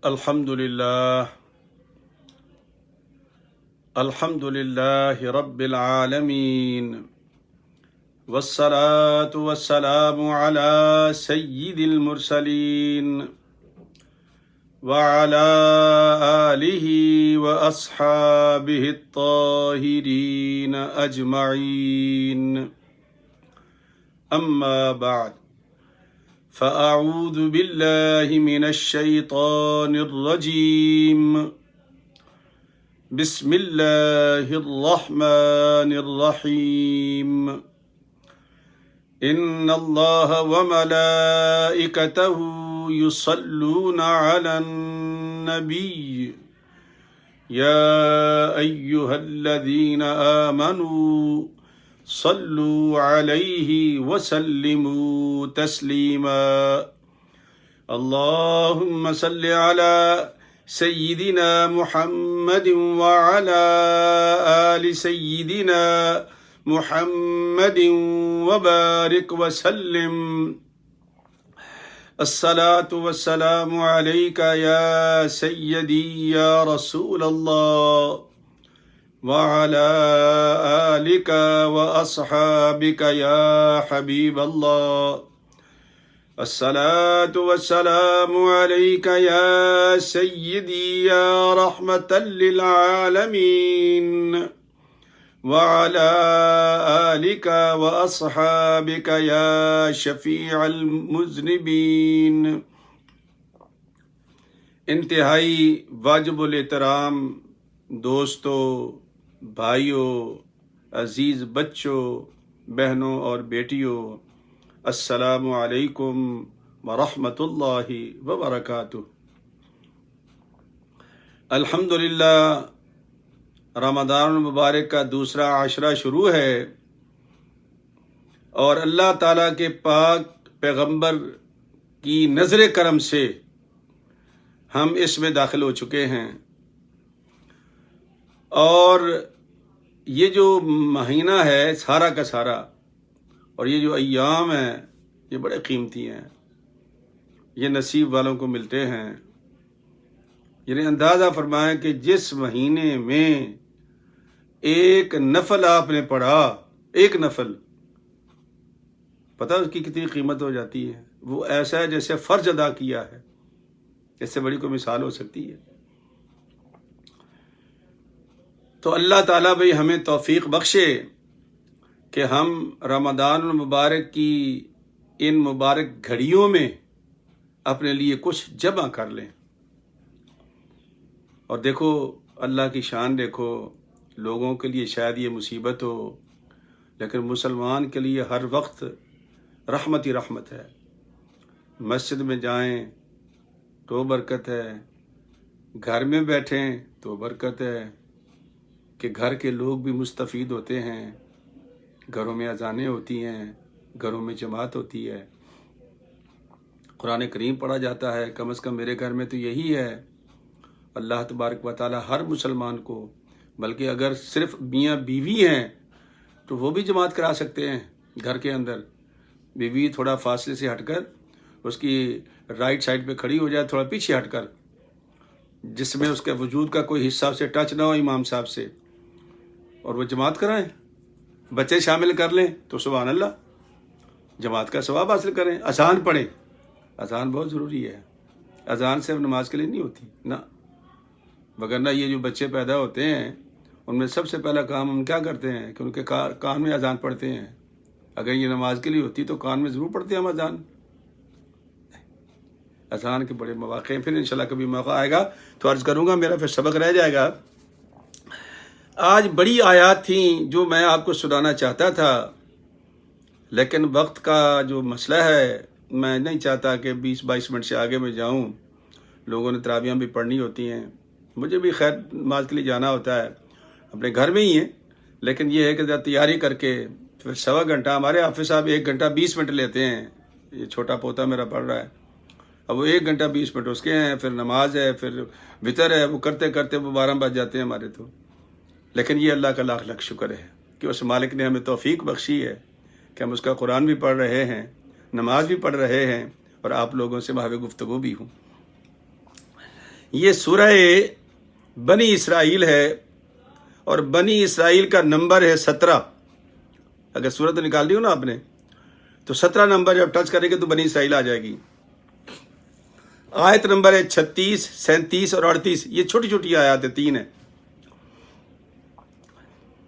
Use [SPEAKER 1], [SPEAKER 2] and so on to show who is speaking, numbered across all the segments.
[SPEAKER 1] الحمد لله رب العالمين والصلاة والسلام على سيد المرسلين وعلى آله وأصحابه الطاهرين أجمعين أما بعد فأعوذ بالله من الشيطان الرجيم بسم الله الرحمن الرحيم إن الله وملائكته يصلون على النبي يا أيها الذين آمنوا صلوا عليه وسلموا تسليما اللهم صل على سيدنا محمد وعلى آل سيدنا محمد وبارك وسلم الصلاة والسلام عليك يا سيدي يا رسول الله وعلى آلك وأصحابك يا حبيب الله الصلاة والسلام عليك يا سيدي يا رحمة للعالمين وعلى آلك وأصحابك يا شفيع المذنبين انتہائی واجب الاحترام دوستوں، بھائیوں، عزیز بچوں، بہنوں اور بیٹیوں، السلام علیکم ورحمۃ اللہ وبرکاتہ۔ الحمدللہ رمضان المبارک کا دوسرا عشرہ شروع ہے اور اللہ تعالیٰ کے پاک پیغمبر کی نظر کرم سے ہم اس میں داخل ہو چکے ہیں، اور یہ جو مہینہ ہے سارا کا سارا اور یہ جو ایام ہیں یہ بڑے قیمتی ہیں، یہ نصیب والوں کو ملتے ہیں۔ یعنی اندازہ فرمائیں کہ جس مہینے میں ایک نفل آپ نے پڑھا، ایک نفل، پتہ اس کی کتنی قیمت ہو جاتی ہے؟ وہ ایسا ہے جیسے فرض ادا کیا ہے، اس سے بڑی کوئی مثال ہو سکتی ہے؟ تو اللہ تعالیٰ بھائی ہمیں توفیق بخشے کہ ہم رمضان المبارک کی ان مبارک گھڑیوں میں اپنے لیے کچھ جمع کر لیں۔ اور دیکھو اللہ کی شان دیکھو، لوگوں کے لیے شاید یہ مصیبت ہو، لیکن مسلمان کے لیے ہر وقت رحمت ہی رحمت ہے۔ مسجد میں جائیں تو برکت ہے، گھر میں بیٹھیں تو برکت ہے کہ گھر کے لوگ بھی مستفید ہوتے ہیں، گھروں میں اذانیں ہوتی ہیں، گھروں میں جماعت ہوتی ہے، قرآن کریم پڑھا جاتا ہے۔ کم از کم میرے گھر میں تو یہی ہے۔ اللہ تبارک و تعالی ہر مسلمان کو، بلکہ اگر صرف میاں بیوی ہیں تو وہ بھی جماعت کرا سکتے ہیں گھر کے اندر۔ بیوی تھوڑا فاصلے سے ہٹ کر، اس کی رائٹ سائڈ پہ کھڑی ہو جائے، تھوڑا پیچھے ہٹ کر، جس میں اس کے وجود کا کوئی حصہ سے ٹچ نہ ہو امام صاحب سے، اور وہ جماعت کرائیں، بچے شامل کر لیں تو سبحان اللہ، جماعت کا ثواب حاصل کریں۔ اذان پڑھیں، اذان بہت ضروری ہے۔ اذان صرف نماز کے لیے نہیں ہوتی نا، وگرنہ یہ جو بچے پیدا ہوتے ہیں ان میں سب سے پہلا کام ہم کیا کرتے ہیں کہ ان کے کان میں اذان پڑھتے ہیں۔ اگر یہ نماز کے لیے ہوتی تو کان میں ضرور پڑھتے ہیں ہم اذان۔ اذان کے بڑے مواقع ہیں، پھر انشاءاللہ کبھی موقع آئے گا تو عرض کروں گا، میرا پھر سبق رہ جائے گا۔ آج بڑی آیات تھیں جو میں آپ کو سنانا چاہتا تھا، لیکن وقت کا جو مسئلہ ہے، میں نہیں چاہتا کہ 20-22 منٹ سے آگے میں جاؤں۔ لوگوں نے تراویحیں بھی پڑھنی ہوتی ہیں، مجھے بھی خیر نماز کے لیے جانا ہوتا ہے، اپنے گھر میں ہی ہے، لیکن یہ ہے کہ تیاری کر کے پھر سوا گھنٹہ، ہمارے حافظ صاحب 1 گھنٹہ 20 منٹ لیتے ہیں، یہ چھوٹا پوتا میرا پڑھ رہا ہے، اب وہ 1 گھنٹہ 20 منٹ اس کے ہیں، پھر نماز ہے، پھر وطر ہے، وہ کرتے کرتے وہ 12 بج جاتے ہیں ہمارے تو۔ لیکن یہ اللہ کا لاکھ لاکھ شکر ہے کہ اس مالک نے ہمیں توفیق بخشی ہے کہ ہم اس کا قرآن بھی پڑھ رہے ہیں، نماز بھی پڑھ رہے ہیں، اور آپ لوگوں سے بھاوے گفتگو بھی ہوں۔ یہ سورہ بنی اسرائیل ہے اور بنی اسرائیل کا نمبر ہے 17. اگر سورت نکال دی ہو نا آپ نے تو 17 نمبر جب ٹچ کرے گے تو بنی اسرائیل آ جائے گی. آیت نمبر ہے 36, 37 اور 38. یہ چھوٹی چھوٹی آیات ہیں، 3 ہیں،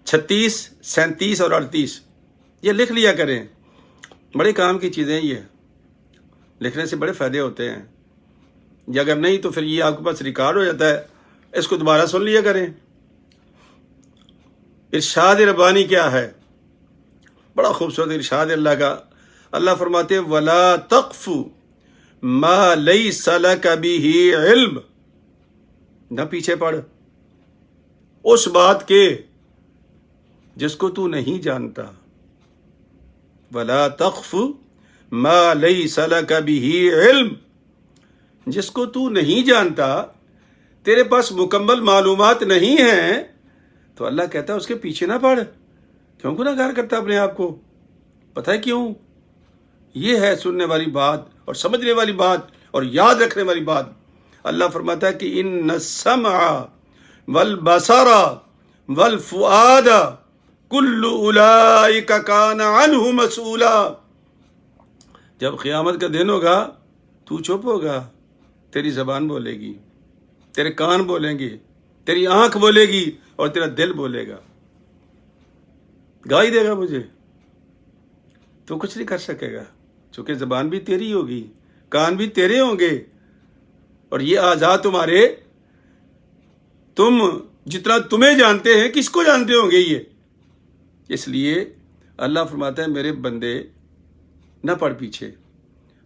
[SPEAKER 1] 36, 37 اور 38. یہ لکھ لیا کریں، بڑے کام کی چیزیں یہ لکھنے سے بڑے فائدے ہوتے ہیں. یا اگر نہیں تو پھر یہ آپ کے پاس ریکارڈ ہو جاتا ہے، اس کو دوبارہ سن لیا کریں. ارشاد ربانی کیا ہے؟ بڑا خوبصورت ارشاد اللہ کا. اللہ فرماتے ہیں وَلَا تَقْفُ مَا لَيْسَ لَكَ بِهِ عِلْمٌ. نہ پیچھے پڑ اس بات کے جس کو تو نہیں جانتا. وَلَا تَقْفُ مَا لَيْسَ لَكَ بِهِ عِلْمٌ. جس کو تو نہیں جانتا، تیرے پاس مکمل معلومات نہیں ہیں، تو اللہ کہتا ہے اس کے پیچھے نہ پڑ. کیوں گناہ گار کرتا اپنے آپ کو؟ پتہ ہے کیوں؟ یہ ہے سننے والی بات اور سمجھنے والی بات اور یاد رکھنے والی بات. اللہ فرماتا ہے کہ ان السمع والبصر والفؤاد کل اولئک کان عنہ مسئولا. جب قیامت کا دن ہوگا تو چپ ہوگا، تیری زبان بولے گی، تیرے کان بولیں گے، تیری آنکھ بولے گی اور تیرا دل بولے گا. گائی دے گا مجھے، تو کچھ نہیں کر سکے گا، چونکہ زبان بھی تیری ہوگی، کان بھی تیرے ہوں گے، اور یہ اعضاء تمہارے، تم جتنا تمہیں جانتے ہیں کس کو جانتے ہوں گے یہ. اس لیے اللہ فرماتا ہے میرے بندے نہ پڑ پیچھے.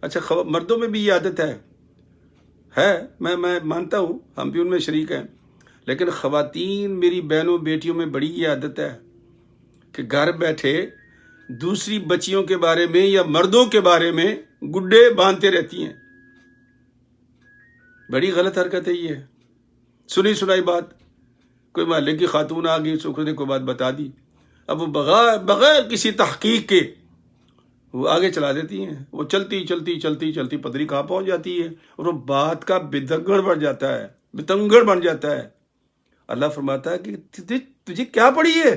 [SPEAKER 1] اچھا مردوں میں بھی یہ عادت ہے، میں مانتا ہوں، ہم بھی ان میں شریک ہیں، لیکن خواتین میری بہنوں بیٹیوں میں بڑی یہ عادت ہے کہ گھر بیٹھے دوسری بچیوں کے بارے میں یا مردوں کے بارے میں گڈے باندھتے رہتی ہیں. بڑی غلط حرکت ہے یہ. سنی سنائی بات، کوئی محلے کی خاتون آ گئی، سکھ نے کوئی بات بتا دی، اب وہ بغیر کسی تحقیق کے وہ آگے چلا دیتی ہیں. وہ چلتی چلتی چلتی چلتی پتری کہاں پہنچ جاتی ہے اور وہ بات کا بتنگڑ بن جاتا ہے. اللہ فرماتا ہے کہ تجھے کیا پڑی ہے؟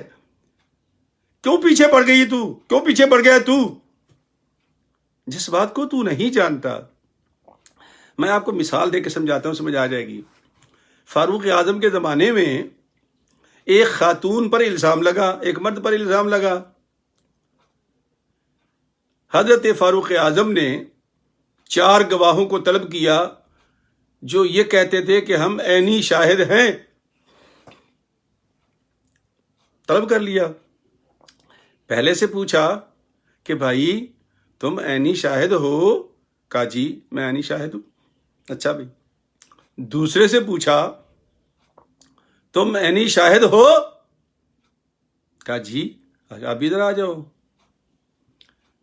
[SPEAKER 1] کیوں پیچھے پڑ گئی تو؟ کیوں پیچھے پڑ گیا تو؟ جس بات کو تو نہیں جانتا. میں آپ کو مثال دے کے سمجھاتا ہوں، سمجھ آ جائے گی. فاروق اعظم کے زمانے میں ایک خاتون پر الزام لگا، ایک مرد پر الزام لگا. حضرت فاروق اعظم نے 4 گواہوں کو طلب کیا جو یہ کہتے تھے کہ ہم عینی شاہد ہیں. طلب کر لیا. پہلے سے پوچھا کہ بھائی تم عینی شاہد ہو؟ کہا جی میں عینی شاہد ہوں. اچھا بھائی. دوسرے سے پوچھا تم عینی شاہد ہو؟ کہا جی اب ادھر آ جاؤ.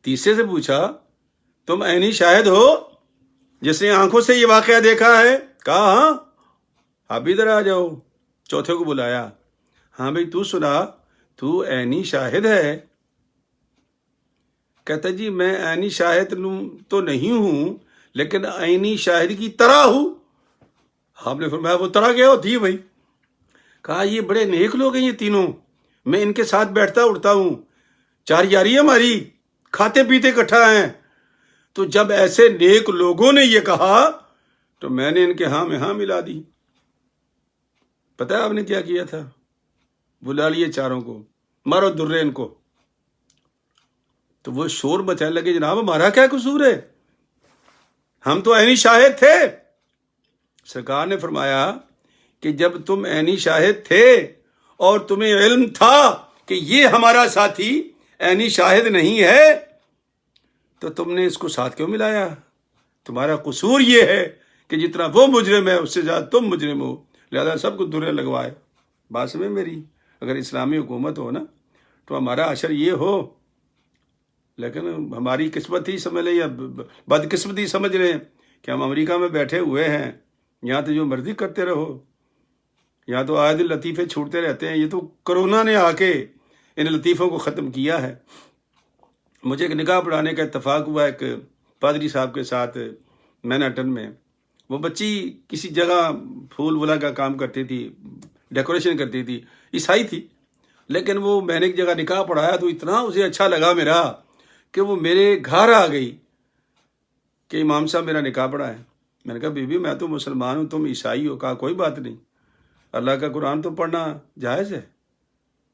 [SPEAKER 1] تیسرے سے پوچھا تم عینی شاہد ہو جس نے آنکھوں سے یہ واقعہ دیکھا ہے؟ کہا ہاں. اب ادھر آ جاؤ. چوتھے کو بلایا، ہاں بھائی تو سنا، تو عینی شاہد ہے؟ کہتا جی میں عینی شاہد تو نہیں ہوں لیکن عینی شاہد کی طرح ہوں. آپ نے فرمایا وہ طرح کیا ہوتی ہے بھائی؟ کہا یہ بڑے نیک لوگ ہیں یہ تینوں، میں ان کے ساتھ بیٹھتا اٹھتا ہوں، 4 یاری ہے ہماری، کھاتے پیتے اکٹھا ہیں. تو جب ایسے نیک لوگوں نے یہ کہا تو میں نے ان کے ہاں میں ہاں ملا دی. پتہ ہے آپ نے کیا کیا تھا؟ بلا لیے 4 کو، مارو درے ان کو. تو وہ شور مچانے لگے جناب ہمارا کیا قصور ہے، ہم تو عینی شاہد تھے. سرکار نے فرمایا کہ جب تم عینی شاہد تھے اور تمہیں علم تھا کہ یہ ہمارا ساتھی عینی شاہد نہیں ہے تو تم نے اس کو ساتھ کیوں ملایا؟ تمہارا قصور یہ ہے کہ جتنا وہ مجرم ہے اس سے زیادہ تم مجرم ہو، لہذا سب کو درے لگوائے. بات سمجھ میری؟ اگر اسلامی حکومت ہو نا تو ہمارا عشر یہ ہو، لیکن ہماری قسمت ہی سمجھ لیں یا بدقسمتی سمجھ لیں کہ ہم امریکہ میں بیٹھے ہوئے ہیں، یہاں تو جو مرضی کرتے رہو، یہاں تو آئے دن لطیفے چھوٹتے رہتے ہیں. یہ تو کرونا نے آ کے ان لطیفوں کو ختم کیا ہے. مجھے ایک نکاح پڑھانے کا اتفاق ہوا ایک پادری صاحب کے ساتھ مینہٹن میں. وہ بچی کسی جگہ پھول ولا کا کام کرتی تھی، ڈیکوریشن کرتی تھی، عیسائی تھی، لیکن وہ میں نے ایک جگہ نکاح پڑھایا تو اتنا اسے اچھا لگا میرا کہ وہ میرے گھر آ گئی کہ امام صاحب میرا نکاح پڑھا ہے۔ میں نے کہا بی بی میں تو مسلمان ہوں، تم عیسائی ہو۔ کہا کوئی بات نہیں، اللہ کا قرآن تو پڑھنا جائز ہے،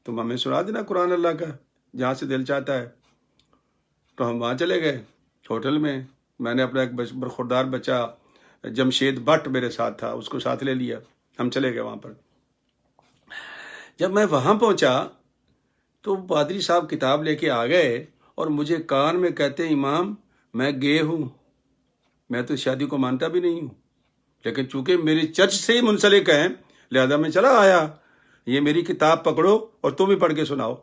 [SPEAKER 1] تم ہمیں سنا دینا قرآن اللہ کا جہاں سے دل چاہتا ہے۔ تو ہم وہاں چلے گئے ہوٹل میں، میں نے اپنا ایک برخوردار بچہ جمشید بٹ میرے ساتھ تھا، اس کو ساتھ لے لیا، ہم چلے گئے وہاں پر۔ جب میں وہاں پہنچا تو پادری صاحب کتاب لے کے آ گئے اور مجھے کان میں کہتے ہیں امام میں گے ہوں، میں تو شادی کو مانتا بھی نہیں ہوں، لیکن چونکہ میری چرچ سے ہی منسلک ہیں لہذا میں چلا آیا، یہ میری کتاب پکڑو اور تم ہی پڑھ کے سناؤ۔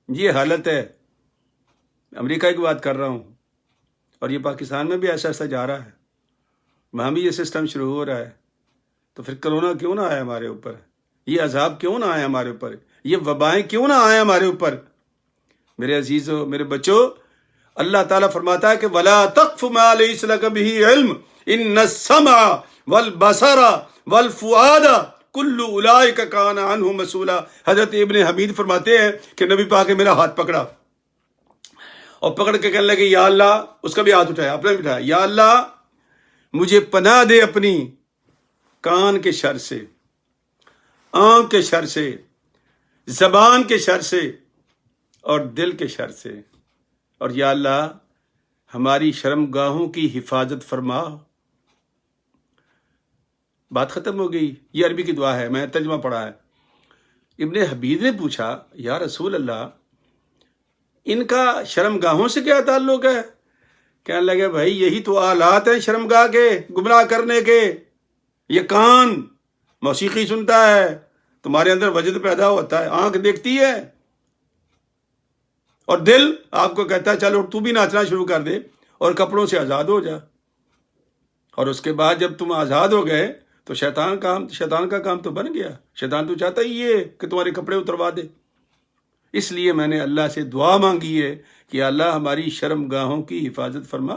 [SPEAKER 1] یہ حالت ہے، امریکہ کی بات کر رہا ہوں، اور یہ پاکستان میں بھی ایسا ایسا جا رہا ہے، وہاں بھی یہ سسٹم شروع ہو رہا ہے۔ تو پھر کرونا کیوں نہ آیا ہمارے اوپر، یہ عذاب کیوں نہ آئے ہمارے اوپر، یہ وبائیں کیوں نہ آئے ہمارے اوپر؟ میرے عزیزو، میرے بچوں، اللہ تعالیٰ فرماتا ہے کہ وَلَا تَقْفُ مَا لَيْسَ لَكَ بِهِ عِلْمٌ إِنَّ السَّمْعَ وَالْبَصَرَ وَالْفُؤَادَ كُلُّ أُولَٰئِكَ كَانَ عَنْهُ مسؤولا۔ حضرت ابن حمید فرماتے ہیں کہ نبی پاک نے میرا ہاتھ پکڑا اور پکڑ کے کہنے لگے یا اللہ، اس کا بھی ہاتھ اٹھایا، اپنا بھی اٹھایا، یا اللہ مجھے پناہ دے اپنی کان کے شر سے، آنکھ کے شر سے، زبان کے شر سے اور دل کے شر سے، اور یا اللہ ہماری شرمگاہوں کی حفاظت فرما۔ بات ختم ہو گئی۔ یہ عربی کی دعا ہے، میں نے ترجمہ پڑھا ہے۔ ابن حبیب نے پوچھا یا رسول اللہ ان کا شرمگاہوں سے کیا تعلق ہے؟ کہنے لگے بھائی یہی تو آلات ہیں شرمگاہ کے، گمراہ کرنے کے۔ یہ کان موسیقی سنتا ہے، تمہارے اندر وجد پیدا ہوتا ہے، آنکھ دیکھتی ہے، اور دل آپ کو کہتا ہے چلو تو بھی ناچنا شروع کر دے اور کپڑوں سے آزاد ہو جا۔ اور اس کے بعد جب تم آزاد ہو گئے تو شیطان کا کام تو بن گیا، شیطان تو چاہتا ہی یہ کہ تمہارے کپڑے اتروا دے۔ اس لیے میں نے اللہ سے دعا مانگی ہے کہ اللہ ہماری شرمگاہوں کی حفاظت فرما۔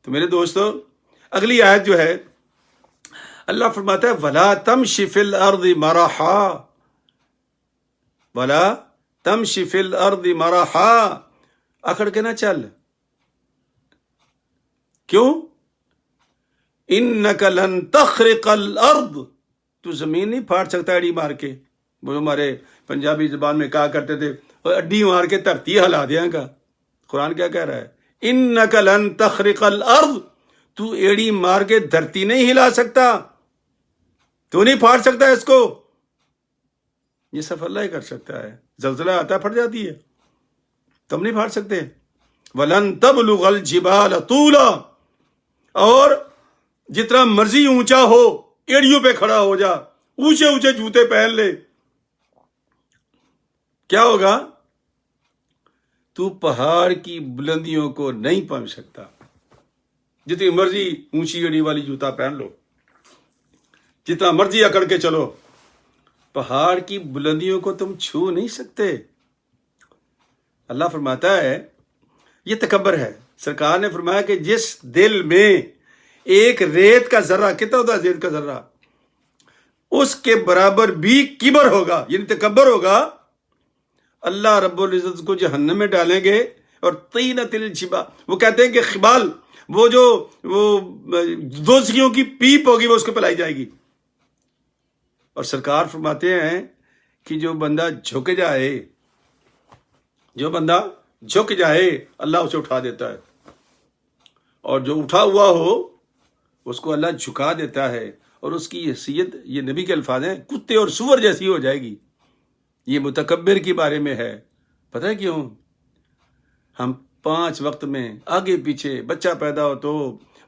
[SPEAKER 1] تو میرے دوستو، اگلی آیت جو ہے اللہ فرماتا ہے وَلَا تَمْشِ فِي الْأَرْضِ مَرَحًا، وَلَا تَمْشِ فِي الْأَرْضِ مَرَحًا، اکڑ کے نہ چل۔ کیوں؟ اِنَّكَ لَن تَخْرِقَ الْأَرْض، تو زمین نہیں پھاڑ سکتا اڑی مار کے۔ وہ ہمارے پنجابی زبان میں کہا کرتے تھے اڈی مار کے دھرتی ہلا دیا گا۔ قرآن کیا کہہ رہا ہے؟ اِنَّكَ لَن تَخْرِقَ الْأَرْض، تو ایڑی مار کے دھرتی نہیں ہلا سکتا، تو نہیں پھاڑ سکتا اس کو، یہ صرف اللہ ہی کر سکتا ہے۔ زلزلہ آتا ہے پھٹ جاتی ہے، تم نہیں پھاڑ سکتے۔ وَلَن تَبْلُغَ الْجِبَالَ طُولًا، اور جتنا مرضی اونچا ہو ایڑیوں پہ کھڑا ہو جا، اونچے اونچے جوتے پہن لے، کیا ہوگا؟ تو پہاڑ کی بلندیوں کو نہیں پہنچ سکتا، جتنی مرضی اونچی ایڑی والی جوتا پہن لو، جتنا مرضی اکڑ کے چلو، پہاڑ کی بلندیوں کو تم چھو نہیں سکتے۔ اللہ فرماتا ہے یہ تکبر ہے۔ سرکار نے فرمایا کہ جس دل میں ایک ریت کا ذرہ، کتنا ہوتا ہے ریت کا ذرہ، اس کے برابر بھی کبر ہوگا، یعنی تکبر ہوگا، اللہ رب العزت کو جہنم میں ڈالیں گے۔ اور طینۃ الجبال، وہ کہتے ہیں کہ خبال، وہ جو دوزخیوں کی پیپ ہوگی وہ اس کو پلائی جائے گی۔ اور سرکار فرماتے ہیں کہ جو بندہ جھک جائے، جو بندہ جھک جائے اللہ اسے اٹھا دیتا ہے، اور جو اٹھا ہوا ہو اس کو اللہ جھکا دیتا ہے، اور اس کی حیثیت، یہ نبی کے الفاظ ہیں، کتے اور سور جیسی ہو جائے گی۔ یہ متکبر کے بارے میں ہے۔ پتہ ہے کیوں؟ ہم 5 وقت میں آگے پیچھے، بچہ پیدا ہو تو،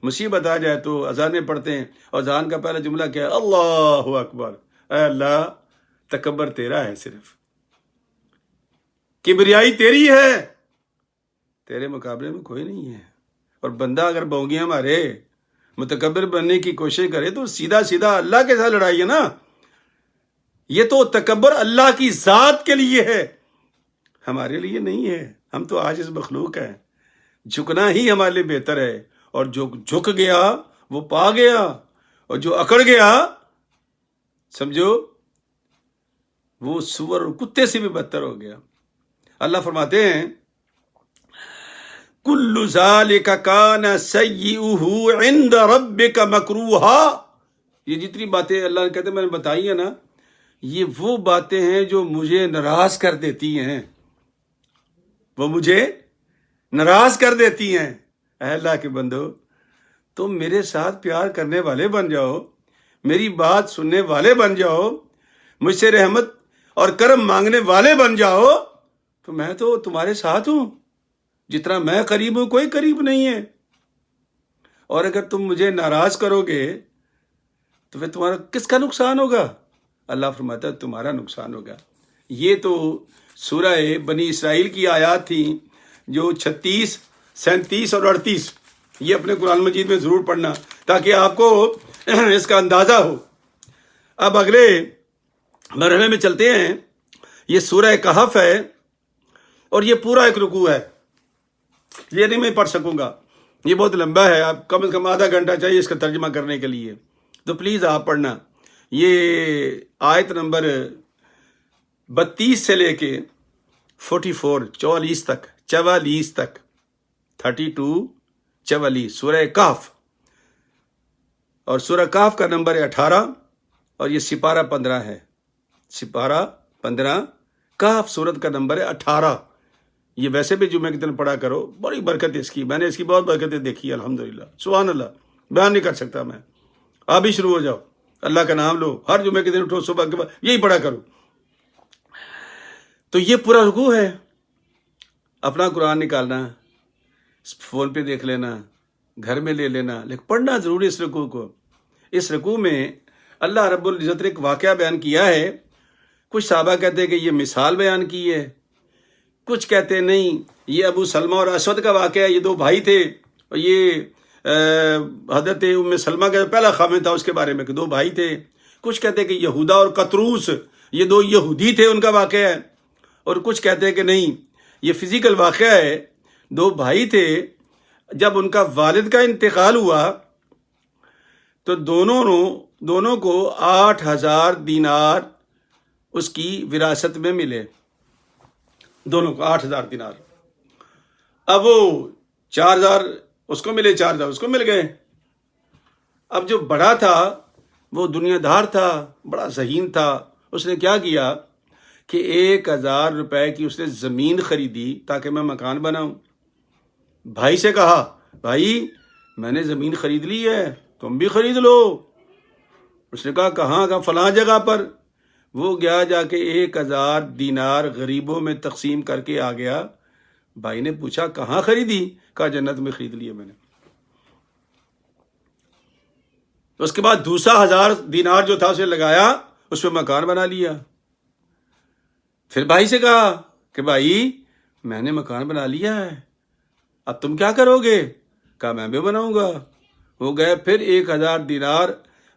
[SPEAKER 1] مصیبت آ جائے تو اذانیں پڑھتے ہیں، اور اذان کا پہلا جملہ کیا ہے؟ اللہ اکبر۔ اے اللہ، تکبر تیرا ہے، صرف کبریائی تیری ہے، تیرے مقابلے میں کوئی نہیں ہے۔ اور بندہ اگر بونگیاں مارے، متکبر بننے کی کوشش کرے تو سیدھا سیدھا اللہ کے ساتھ لڑائی ہے نا۔ یہ تو تکبر اللہ کی ذات کے لیے ہے، ہمارے لیے نہیں ہے۔ ہم تو عاجز مخلوق ہیں، جھکنا ہی ہمارے لیے بہتر ہے، اور جو جھک گیا وہ پا گیا، اور جو اکڑ گیا سمجھو وہ سور اور کتے سے بھی بدتر ہو گیا۔ اللہ فرماتے ہیں کل ذالک کان سیئہ عند ربک مکروہا، یہ جتنی باتیں اللہ نے کہتے ہیں میں نے بتائی ہیں نا، یہ وہ باتیں ہیں جو مجھے ناراض کر دیتی ہیں، وہ مجھے ناراض کر دیتی ہیں۔ اے اللہ کے بندو، تم میرے ساتھ پیار کرنے والے بن جاؤ، میری بات سننے والے بن جاؤ، مجھ سے رحمت اور کرم مانگنے والے بن جاؤ، تو میں تو تمہارے ساتھ ہوں، جتنا میں قریب ہوں کوئی قریب نہیں ہے۔ اور اگر تم مجھے ناراض کرو گے تو پھر تمہارا کس کا نقصان ہوگا؟ اللہ فرماتا ہے تمہارا نقصان ہوگا۔ یہ تو سورہ بنی اسرائیل کی آیات تھیں جو 36، 37 اور 38، یہ اپنے قرآن مجید میں ضرور پڑھنا تاکہ آپ کو اس کا اندازہ ہو۔ اب اگلے مرحلے میں چلتے ہیں۔ یہ سورہ کہف ہے اور یہ پورا ایک رکوع ہے، یہ نہیں میں پڑھ سکوں گا، یہ بہت لمبا ہے، آپ کم از کم آدھا گھنٹہ چاہیے اس کا ترجمہ کرنے کے لیے، تو پلیز آپ پڑھنا۔ یہ آیت نمبر 32 سے لے کے 44 44 تک 32 سورہ کہف، اور سورہ کہف کا نمبر ہے 18، اور یہ سپارہ 15 ہے، سپارہ 15، کہف سورت کا نمبر ہے 18۔ یہ ویسے بھی جمعہ کے دن پڑھا کرو، بڑی برکت اس کی، میں نے اس کی بہت برکتیں دیکھی الحمدللہ، سبحان اللہ، بیان نہیں کر سکتا میں۔ آپ بھی شروع ہو جاؤ، اللہ کا نام لو، ہر جمعے کے دن اٹھو، صبح کے بعد یہی پڑھا کرو۔ تو یہ پورا رکوع ہے۔ اپنا قرآن نکالنا، فون پہ دیکھ لینا، گھر میں لے لینا، لیکن پڑھنا ضروری اس رکوع کو۔ اس رکوع میں اللہ رب العزت نے ایک واقعہ بیان کیا ہے۔ کچھ صحابہ کہتے ہیں کہ یہ مثال بیان کی ہے، کچھ کہتے ہیں نہیں یہ ابو سلمہ اور اسود کا واقعہ ہے، یہ دو بھائی تھے، اور یہ حضرت ام سلمہ کا پہلا خامن تھا اس کے بارے میں کہ دو بھائی تھے۔ کچھ کہتے ہیں کہ یہودا اور قطروس یہ دو یہودی تھے، ان کا واقعہ ہے، اور کچھ کہتے ہیں کہ نہیں یہ فزیکل واقعہ ہے، دو بھائی تھے، جب ان کا والد کا انتقال ہوا تو دونوں کو 8,000 دینار اس کی وراثت میں ملے، دونوں کو 8,000 دینار۔ اب وہ 4,000 اس کو ملے، 4,000 اس کو مل گئے۔ اب جو بڑا تھا وہ دنیا دار تھا، بڑا ذہین تھا، اس نے کیا کیا کہ 1,000 روپے کی اس نے زمین خریدی تاکہ میں مکان بناؤں۔ بھائی سے کہا بھائی میں نے زمین خرید لی ہے، تم بھی خرید لو۔ اس نے کہا کہاں؟ کہا فلاں جگہ پر۔ وہ گیا، جا کے 1,000 دینار غریبوں میں تقسیم کر کے آ گیا۔ بھائی نے پوچھا کہاں خریدی؟ کہا جنت میں خرید لی ہے میں نے۔ اس کے بعد دوسرا 1,000 دینار جو تھا اسے لگایا، اس پہ مکان بنا لیا۔ پھر بھائی سے کہا کہ بھائی میں نے مکان بنا لیا ہے، اب تم کیا کرو گے؟ کہا میں بھی بناؤں گا۔ وہ گئے، پھر 1,000 دینار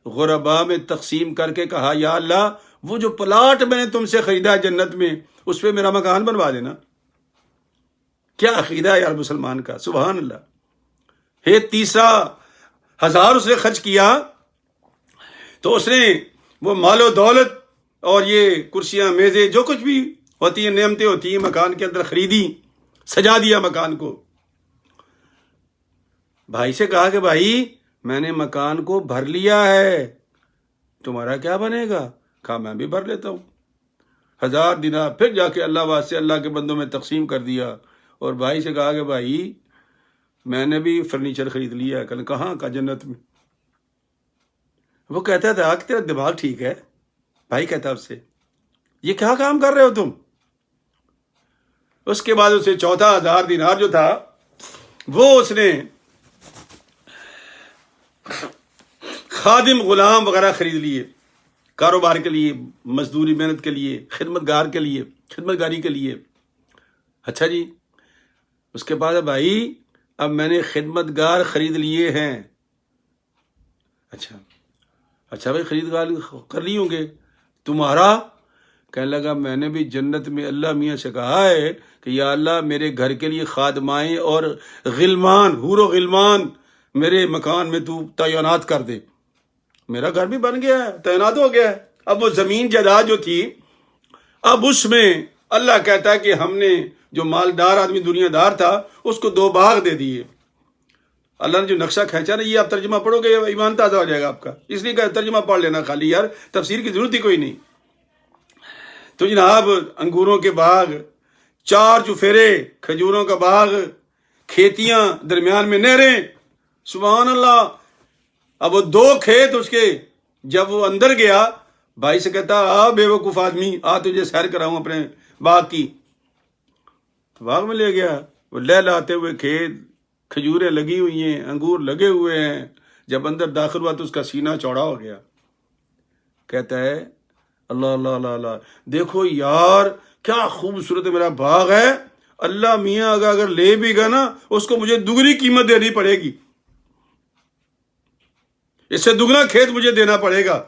[SPEAKER 1] غربا میں تقسیم کر کے کہا یا اللہ وہ جو پلاٹ میں نے تم سے خریدا جنت میں اس پہ میرا مکان بنوا دینا۔ کیا عقیدہ ہے یار مسلمان کا، سبحان اللہ۔ یہ تیسرا 1,000 اس نے خرچ کیا تو اس نے وہ مال و دولت اور یہ کرسیاں میزیں جو کچھ بھی ہوتی ہیں، نعمتیں ہوتی ہیں، مکان کے اندر خریدی، سجا دیا مکان کو۔ بھائی سے کہا کہ بھائی میں نے مکان کو بھر لیا ہے، تمہارا کیا بنے گا؟ کہا میں بھی بھر لیتا ہوں۔ 1,000 دینار پھر جا کے اللہ واسطے اللہ کے بندوں میں تقسیم کر دیا، اور بھائی سے کہا کہ بھائی میں نے بھی فرنیچر خرید لیا ہے۔ کہاں؟ کا جنت میں۔ وہ کہتا تھا کہ تیرا دماغ ٹھیک ہے؟ بھائی کہتا اس سے یہ کیا کام کر رہے ہو تم؟ اس کے بعد اسے چوتھا 1,000 دینار جو تھا وہ اس نے خادم غلام وغیرہ خرید لیے، کاروبار کے لیے، مزدوری محنت کے لیے، خدمت گاری کے لیے۔ اچھا جی، اس کے بعد بھائی اب میں نے خدمت گار خرید لیے ہیں۔ اچھا بھائی خریدگار کر لی ہوں گے، تمہارا؟ کہنے لگا میں نے بھی جنت میں اللہ میاں سے کہا ہے کہ یا اللہ میرے گھر کے لیے خادمائیں اور غلمان، حور و غلمان میرے مکان میں تو تعینات کر دے. میرا گھر بھی بن گیا ہے، تعینات ہو گیا ہے. اب وہ زمین جائیداد جو تھی، اب اس میں اللہ کہتا ہے کہ ہم نے جو مالدار آدمی دنیا دار تھا اس کو 2 باغ دے دیے. اللہ نے جو نقشہ کھینچا نا، یہ آپ ترجمہ پڑھو گے ایمان تازہ ہو جائے گا آپ کا. اس لیے کہ ترجمہ پڑھ لینا خالی، یار تفسیر کی ضرورت ہی کوئی نہیں. تو جناب انگوروں کے باغ، 4 چفیرے، کھجوروں کا باغ، کھیتیاں، درمیان میں نہریں. سبحان اللہ. اب وہ 2 کھیت اس کے، جب وہ اندر گیا بھائی سے کہتا آ بے وقوف آدمی، آ تجھے سیر کراؤں اپنے باغ کی. تو باغ میں لے گیا. وہ لہلاتے ہوئے کھیت، کھجوریں لگی ہوئی ہیں، انگور لگے ہوئے ہیں. جب اندر داخل ہوا تو اس کا سینہ چوڑا ہو گیا. کہتا ہے اللہ اللہ اللہ اللہ، دیکھو یار کیا خوبصورت میرا باغ ہے. اللہ میاں اگر لے بھی گا نا، اس کو مجھے دگنی قیمت دینی پڑے گی، اس سے دگنا کھیت مجھے دینا پڑے گا.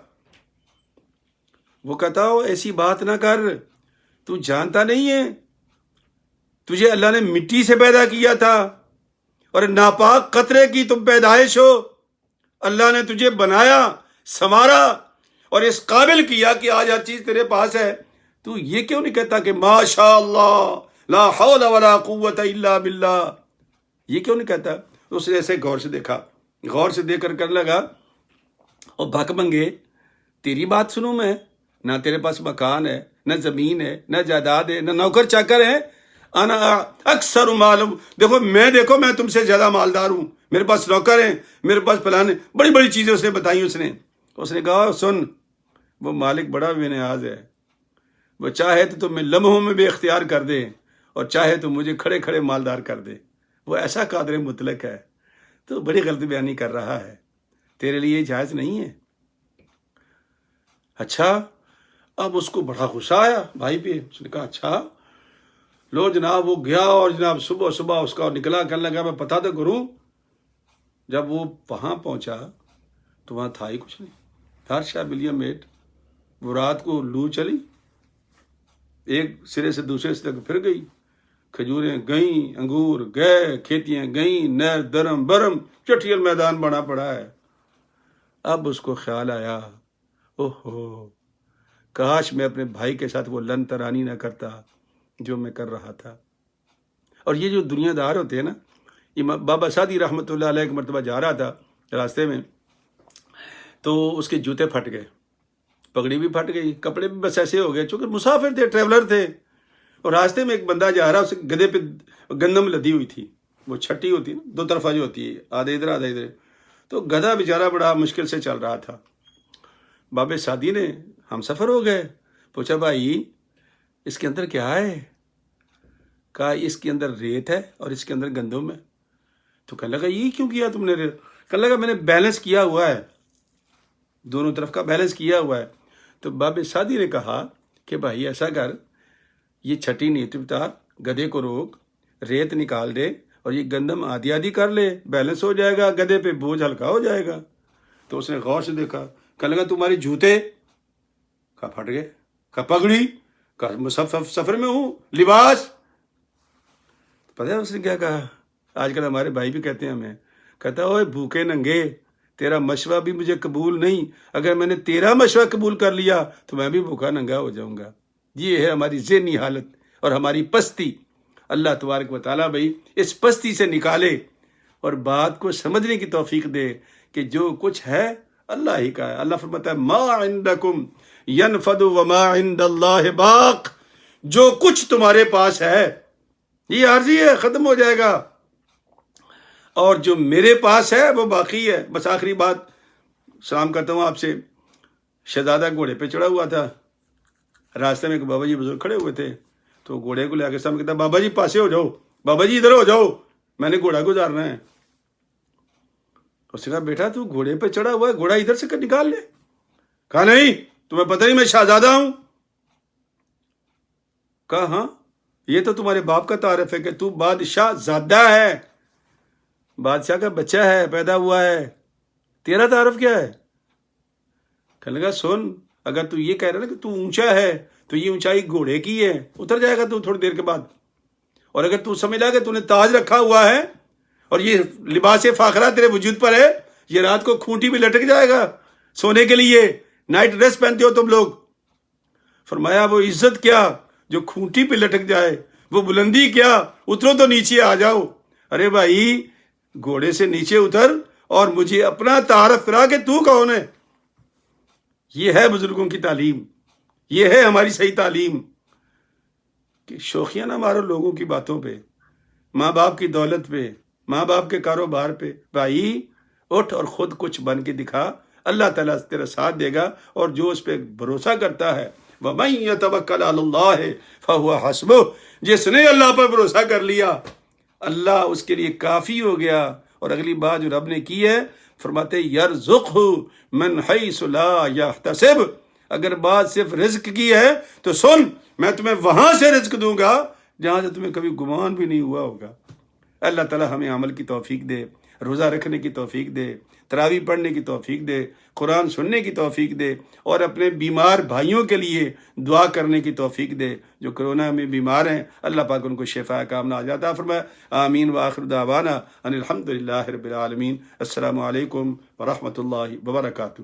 [SPEAKER 1] وہ کہتا ہو ایسی بات نہ کر، تو جانتا نہیں ہے تجھے اللہ نے مٹی سے پیدا کیا تھا اور ناپاک قطرے کی تم پیدائش ہو. اللہ نے تجھے بنایا، سنوارا اور اس قابل کیا کہ آج ہر چیز تیرے پاس ہے. تو یہ کیوں نہیں کہتا کہ ماشاء اللہ لا حول ولا قوت الا باللہ؟ یہ کیوں نہیں کہتا؟ اس نے ایسے غور سے دیکھا، غور سے دیکھ کر کرنے لگا، اور بھک منگے تیری بات سنوں میں؟ نہ تیرے پاس مکان ہے، نہ زمین ہے، نہ جائیداد ہے، نہ نوکر چاکر ہے. انا اکثر معلوم، دیکھو میں تم سے زیادہ مالدار ہوں، میرے پاس نوکر ہیں، میرے پاس پلانے، بڑی بڑی چیزیں اس نے بتائی. اس نے کہا سن، وہ مالک بڑا بے نیاز ہے، وہ چاہے تو تمہیں لمحوں میں بے اختیار کر دے اور چاہے تو مجھے کھڑے کھڑے مالدار کر دے. وہ ایسا قادر مطلق ہے. تو بڑی غلط بیانی کر رہا ہے، تیرے لیے جائز نہیں ہے. اچھا. اب اس کو بڑا غصہ آیا بھائی پہ. اس نے کہا اچھا لو جناب. وہ گیا اور جناب صبح اس کا نکلا، کہنے لگا میں پتہ تو کروں. جب وہ وہاں پہنچا تو وہاں تھا ہی کچھ نہیں. ہر شاہ ولیم میٹ. وہ رات کو لو چلی، ایک سرے سے دوسرے سرے تک پھر گئی. کھجوریں گئیں، انگور گئے، کھیتیاں گئیں، نہر درم برم، چٹیل میدان بنا پڑا ہے. اب اس کو خیال آیا، اوہو کاش میں اپنے بھائی کے ساتھ وہ لن ترانی نہ کرتا جو میں کر رہا تھا. اور یہ جو دنیا دار ہوتے ہیں نا، بابا سعدی رحمۃ اللہ علیہ ایک مرتبہ جا رہا تھا راستے میں، تو اس کے جوتے پھٹ گئے، پگڑی بھی پھٹ گئی، کپڑے بھی بس ایسے ہو گئے، چونکہ مسافر تھے، ٹریولر تھے. اور راستے میں ایک بندہ جا رہا، اس گدھے پہ گندم لدی ہوئی تھی، وہ چھٹی ہوتی ہے نا، 2 طرفہ جو ہوتی ہے، آدھے ادھر آدھے ادھر. تو گدھا بیچارہ بڑا مشکل سے چل رہا تھا. بابے سعدی نے، ہم سفر ہو گئے، پوچھا بھائی اس کے اندر کیا ہے؟ کہا اس کے اندر ریت ہے اور اس کے اندر گندم ہے. تو کہنے لگا یہ کیوں کیا تم نے ریت؟ کہنے لگا میں نے بیلنس کیا ہوا ہے، دونوں طرف کا بیلنس کیا ہوا ہے. تو بابے سعدی نے کہا کہ بھائی ایسا کر، یہ چھٹی نیتی اتار، گدھے کو روک، ریت نکال دے اور یہ گندم آدھی آدھی کر لے، بیلنس ہو جائے گا، گدھے پہ بوجھ ہلکا ہو جائے گا. تو اس نے غور سے دیکھا. کہنے لگا تمہارے جوتے؟ کہا پھٹ گئے. کہا پگڑی؟ کہا میں سفر میں ہوں. لباس؟ پتہ ہے اس نے کیا کہا؟ آج کل ہمارے بھائی بھی کہتے ہیں ہمیں، کہتا اوے بھوکے ننگے، تیرا مشورہ بھی مجھے قبول نہیں، اگر میں نے تیرا مشورہ قبول کر لیا تو میں بھی بھوکا ننگا ہو جاؤں گا. یہ ہے ہماری ذہنی حالت اور ہماری پستی. اللہ تبارک و تعالیٰ بھائی اس پستی سے نکالے اور بات کو سمجھنے کی توفیق دے کہ جو کچھ ہے اللہ ہی کا ہے. اللہ فرماتا ہے ما عندکم ینفد وما عند اللہ باق، جو کچھ تمہارے پاس ہے یہ عارضی ہے، ختم ہو جائے گا، اور جو میرے پاس ہے وہ باقی ہے. بس آخری بات سلام کرتا ہوں آپ سے. شہزادہ گھوڑے پہ چڑھا ہوا تھا، راستے میں ایک بابا جی بزرگ کھڑے ہوئے تھے، تو گھوڑے کو لے کے سامنے کہتا بابا جی پاسے ہو جاؤ، بابا جی ادھر ہو جاؤ، میں نے گھوڑا گزارنا ہے. اس نے کہا بیٹا تو گھوڑے پہ چڑھا ہوا ہے، گھوڑا ادھر سے نکال لے. کہا نہیں تمہیں پتہ نہیں میں شہزادہ ہوں. کہا ہاں یہ تو تمہارے باپ کا تعارف ہے کہ تو بادشاہ زادہ ہے، بادشاہ کا بچہ ہے، پیدا ہوا ہے، تیرا تعارف کیا ہے؟ کہنے لگا سن، اگر تو یہ کہہ رہا نا کہ تو اونچا ہے تو یہ اونچائی گھوڑے کی ہے، اتر جائے گا تو تھوڑی دیر کے بعد. اور اگر تو سمجھ لیا کہ تو نے تاج رکھا ہوا ہے اور یہ لباس فاخرہ تیرے وجود پر ہے، یہ رات کو کھونٹی میں لٹک جائے گا سونے کے لیے، نائٹ ڈریس پہنتے ہو تم لوگ۔ فرمایا وہ عزت کیا جو کھونٹی پہ لٹک جائے، وہ بلندی کیا اترو تو نیچے آ جاؤ۔ ارے بھائی گھوڑے سے نیچے اتر اور مجھے اپنا تعارف کرا کہ تو کون ہے۔ یہ ہے بزرگوں کی تعلیم، یہ ہے ہماری صحیح تعلیم، کہ شوخیاں نہ مارو لوگوں کی باتوں پہ، ماں باپ کی دولت پہ، ماں باپ کے کاروبار پہ۔ بھائی اٹھ اور خود کچھ بن کے دکھا، اللہ تعالیٰ تیرا ساتھ دے گا، اور جو اس پہ بھروسہ کرتا ہے وَمَن يَتَوَكَّلْ عَلَى اللَّهِ فَهُوَ حَسْبُهُ، جس نے اللہ پر بھروسہ کر لیا اللہ اس کے لیے کافی ہو گیا۔ اور اگلی بات جو رب نے کی ہے، فرماتے يَرْزُقْهُ مِنْ حَيْثُ لَا يَحْتَسِبُ، اگر بات صرف رزق کی ہے تو سن، میں تمہیں وہاں سے رزق دوں گا جہاں سے تمہیں کبھی گمان بھی نہیں ہوا ہوگا۔ اللہ تعالیٰ ہمیں عمل کی توفیق دے، روزہ رکھنے کی توفیق دے، تراویح پڑھنے کی توفیق دے، قرآن سننے کی توفیق دے، اور اپنے بیمار بھائیوں کے لیے دعا کرنے کی توفیق دے۔ جو کرونا میں بیمار ہیں اللہ پاک ان کو شفا کاملہ عطا فرمائے۔ آمین وآخر دعوانا ان الحمد للہ رب العالمین۔ السلام علیکم ورحمۃ اللہ وبرکاتہ۔